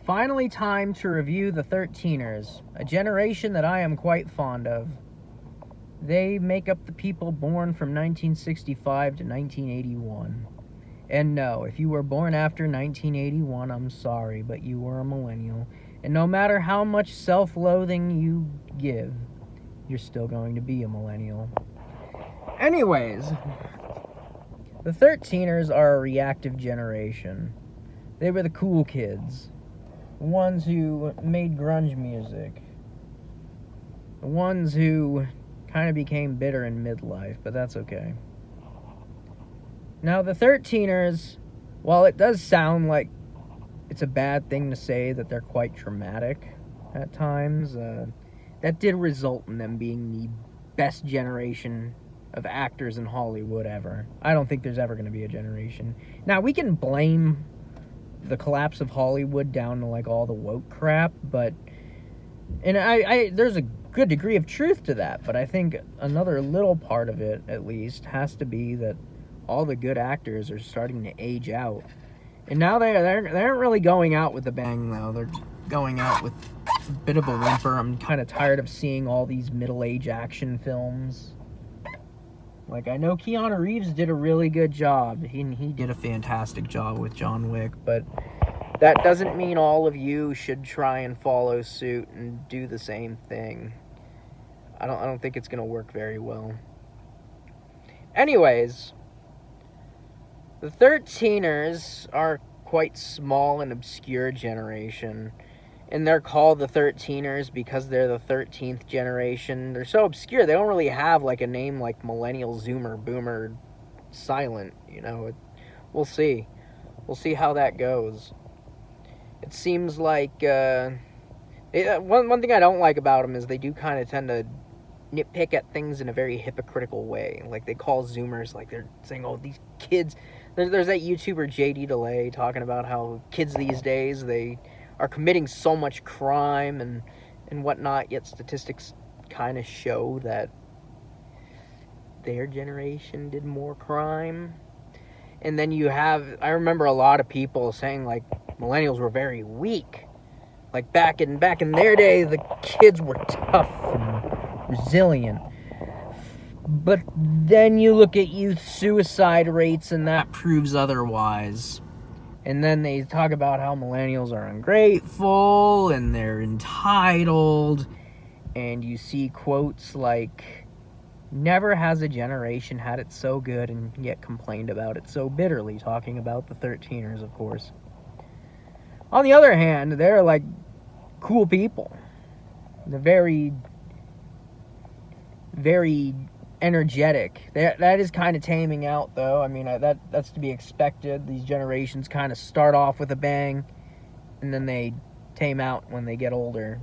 finally time to review the 13ers, a generation that I am quite fond of. They make up the people born from 1965 to 1981. And no, if you were born after 1981, I'm sorry, but you were a millennial. And no matter how much self-loathing you give, you're still going to be a millennial. Anyways, the 13ers are a reactive generation. They were the cool kids. The ones who made grunge music. The ones who kind of became bitter in midlife, but that's okay. Now, the 13ers, while it does sound like it's a bad thing to say that they're quite dramatic at times, that did result in them being the best generation of actors in Hollywood ever. I don't think there's ever going to be a generation. Now, we can blame the collapse of Hollywood down to like all the woke crap, but I there's a good degree of truth to that, but I think another little part of it, at least, has to be that all the good actors are starting to age out. And now they aren't really going out with a bang, though. They're going out with a bit of a whimper. I'm kind of tired of seeing all these middle-age action films. Like, I know Keanu Reeves did a really good job. He did a fantastic job with John Wick, but that doesn't mean all of you should try and follow suit and do the same thing. I don't think it's going to work very well. Anyways, the 13ers are quite small and obscure generation, and they're called the 13ers because they're the 13th generation. They're so obscure, they don't really have like a name like Millennial, Zoomer, Boomer, Silent, you know. We'll see. We'll see how that goes. It seems like, one thing I don't like about them is they do kind of tend to nitpick at things in a very hypocritical way. Like, they call Zoomers, like, they're saying, oh, these kids... There's that YouTuber JD DeLay talking about how kids these days, they are committing so much crime and whatnot, yet statistics kind of show that their generation did more crime. And then you have... I remember a lot of people saying, like, millennials were very weak. Like, back in their day, the kids were tough and resilient. But then you look at youth suicide rates, and that proves otherwise. And then they talk about how millennials are ungrateful, and they're entitled. And you see quotes like, never has a generation had it so good and yet complained about it so bitterly, talking about the 13ers, of course. On the other hand, they're like cool people. They're very, very energetic. That is kind of taming out, though. I mean, that's to be expected. These generations kind of start off with a bang, and then they tame out when they get older.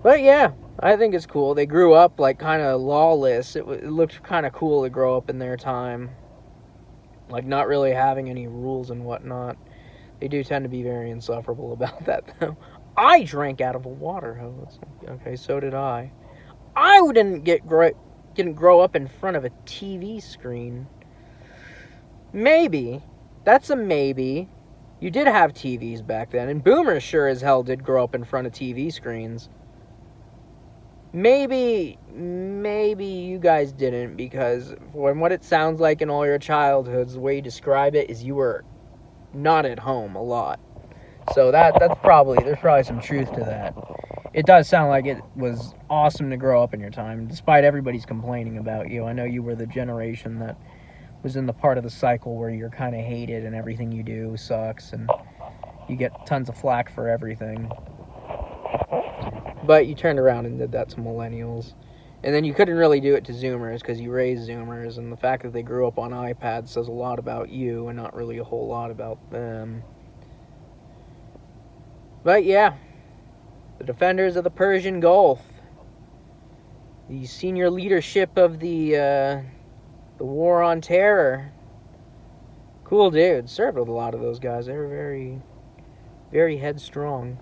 But yeah, I think it's cool. They grew up like kind of lawless. It looked kind of cool to grow up in their time, like not really having any rules and whatnot. They do tend to be very insufferable about that, though. I drank out of a water hose. Okay, so did I. I didn't grow up in front of a TV screen. Maybe. That's a maybe. You did have TVs back then, and boomers sure as hell did grow up in front of TV screens. Maybe you guys didn't, because from what it sounds like in all your childhoods, the way you describe it is you were not at home a lot. So there's probably some truth to that. It does sound like it was awesome to grow up in your time, despite everybody's complaining about you. I know you were the generation that was in the part of the cycle where you're kind of hated and everything you do sucks and you get tons of flack for everything. But you turned around and did that to millennials. And then you couldn't really do it to Zoomers because you raised Zoomers, and the fact that they grew up on iPads says a lot about you and not really a whole lot about them. But yeah, the defenders of the Persian Gulf, the senior leadership of the War on Terror. Cool dudes. Served with a lot of those guys. They were very, very headstrong.